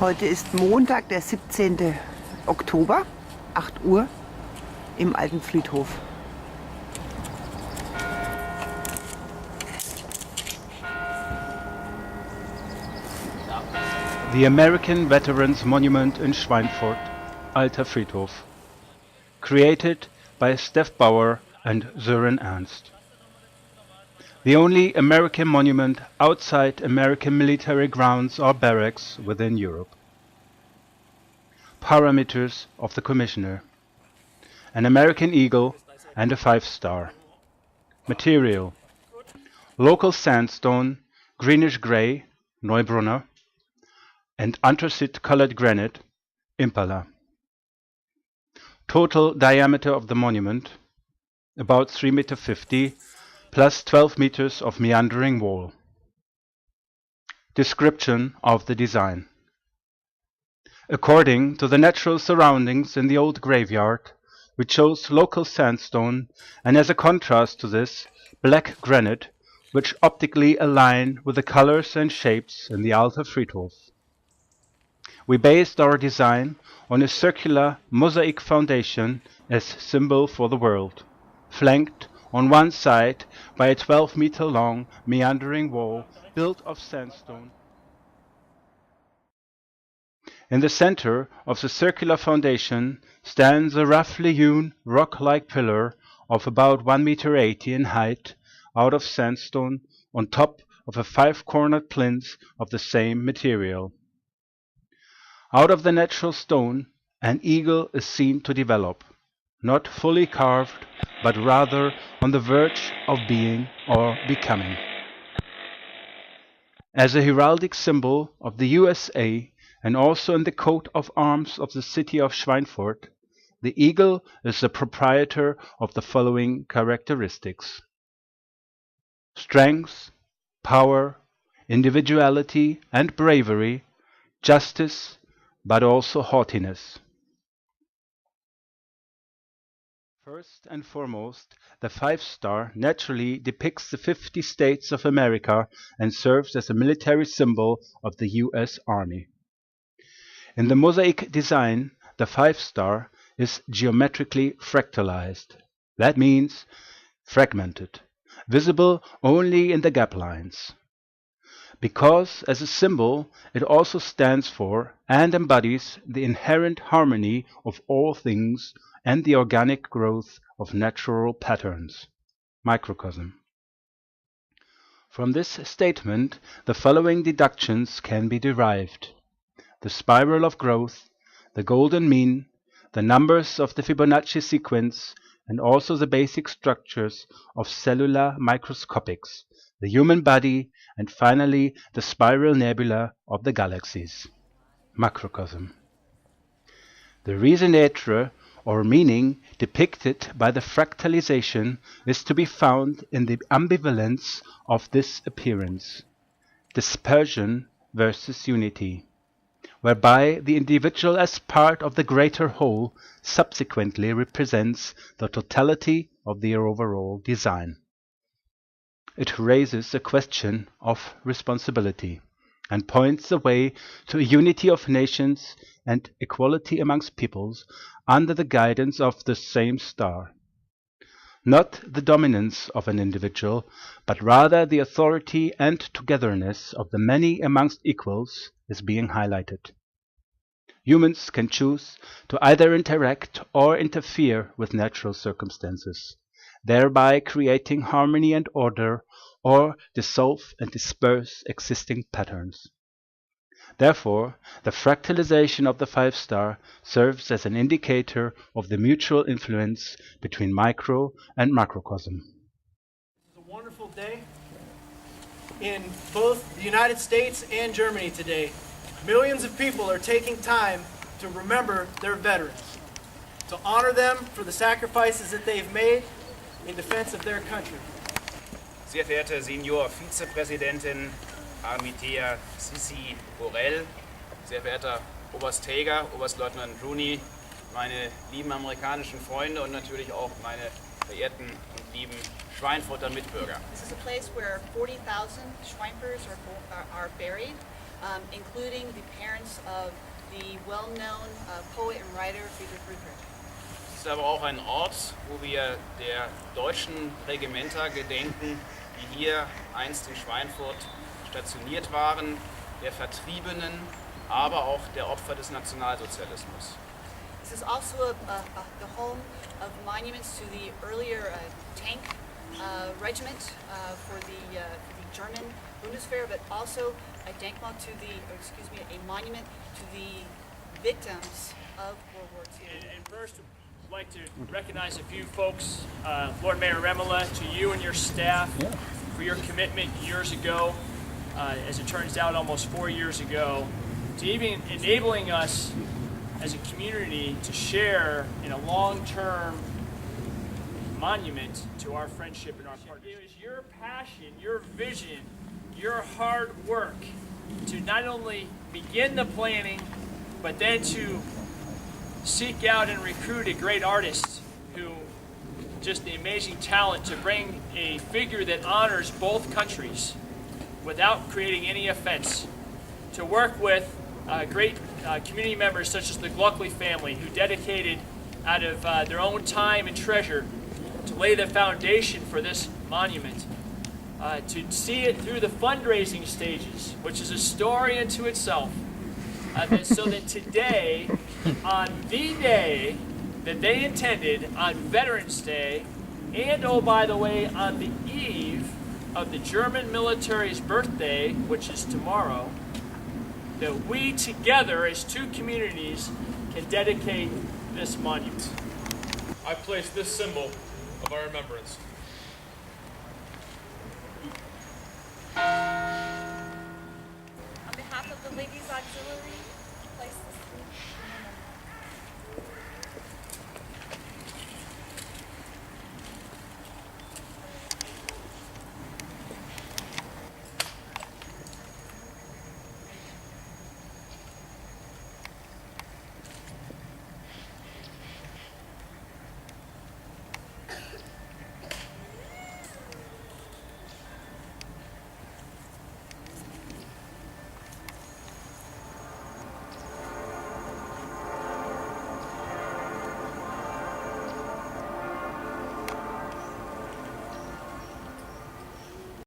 Heute ist Montag, der 17. Oktober, 8 Uhr, im alten Friedhof. The American Veterans Monument in Schweinfurt, Alter Friedhof. Created by Steff Bauer and Sören Ernst. The only American monument outside American military grounds or barracks within Europe. Parameters of the Commissioner: an American eagle and a 5-star. Material: local sandstone, greenish gray, Neubrunner, and anthracite-colored granite, Impala. Total diameter of the monument, about 3,50 meters, plus 12 meters of meandering wall. Description of the design. According to the natural surroundings in the old graveyard, we chose local sandstone and as a contrast to this, black granite, which optically align with the colors and shapes in the Alter Friedhof. We based our design on a circular mosaic foundation as symbol for the world, flanked on one side by a 12-meter-long meandering wall built of sandstone. In the center of the circular foundation stands a roughly hewn rock-like pillar of about 1,80 meters in height out of sandstone on top of a 5-cornered plinth of the same material. Out of the natural stone, an eagle is seen to develop, not fully carved, but rather on the verge of being or becoming. As a heraldic symbol of the USA and also in the coat of arms of the city of Schweinfurt, the eagle is the proprietor of the following characteristics: strength, power, individuality and bravery, justice, but also haughtiness. First and foremost, the 5-star naturally depicts the 50 states of America and serves as a military symbol of the US Army. In the mosaic design, the 5-star is geometrically fractalized. That means fragmented, visible only in the gap lines. Because as a symbol, it also stands for and embodies the inherent harmony of all things and the organic growth of natural patterns, microcosm. From this statement, the following deductions can be derived: the spiral of growth, the golden mean, the numbers of the Fibonacci sequence, and also the basic structures of cellular microscopics, the human body, and finally the spiral nebula of the galaxies, macrocosm. The raison d'être, or meaning, depicted by the fractalization is to be found in the ambivalence of this appearance, dispersion versus unity, whereby the individual as part of the greater whole subsequently represents the totality of the overall design. It raises a question of responsibility and points the way to a unity of nations and equality amongst peoples under the guidance of the same star. Not the dominance of an individual, but rather the authority and togetherness of the many amongst equals is being highlighted. Humans can choose to either interact or interfere with natural circumstances, thereby creating harmony and order, or dissolve and disperse existing patterns. Therefore, the fractalization of the 5-star serves as an indicator of the mutual influence between micro and macrocosm. It's a wonderful day in both the United States and Germany today. Millions of people are taking time to remember their veterans, to honor them for the sacrifices that they've made in defense of their country. Sehr verehrte Senior Vizepräsidentin Armitea Sissi Borrell, sehr verehrter Oberst Hager, Oberstleutnant Rooney, meine lieben amerikanischen Freunde und natürlich auch meine verehrten und lieben Schweinfurter Mitbürger. This is a place where 40,000 Schweinfurters are buried. including the parents of the well-known poet and writer Friedrich Rupert. Es ist aber auch ein Ort, wo wir der deutschen Regimenter gedenken, die hier einst in Schweinfurt stationiert waren, der Vertriebenen, aber auch der Opfer des Nationalsozialismus. This is also the home of monuments to the earlier tank regiment for the German Bundeswehr, but also a Denkmal to a monument to the victims of World War II. And first, I'd like to recognize a few folks, Lord Mayor Remela, to you and your staff for your commitment years ago, as it turns out almost 4 years ago, to even enabling us as a community to share in a long-term monument to our friendship and our partnership. It was your passion, your vision, your hard work to not only begin the planning, but then to seek out and recruit a great artist who just the amazing talent to bring a figure that honors both countries without creating any offense, to work with great community members such as the Gluckley family, who dedicated out of their own time and treasure to lay the foundation for this monument, to see it through the fundraising stages, which is a story unto itself, so that today, on the day that they intended, on Veterans Day, and oh, by the way, on the eve of the German military's birthday, which is tomorrow, that we together as two communities can dedicate this monument. I place this symbol of our remembrance. On behalf of the Ladies Auxiliary,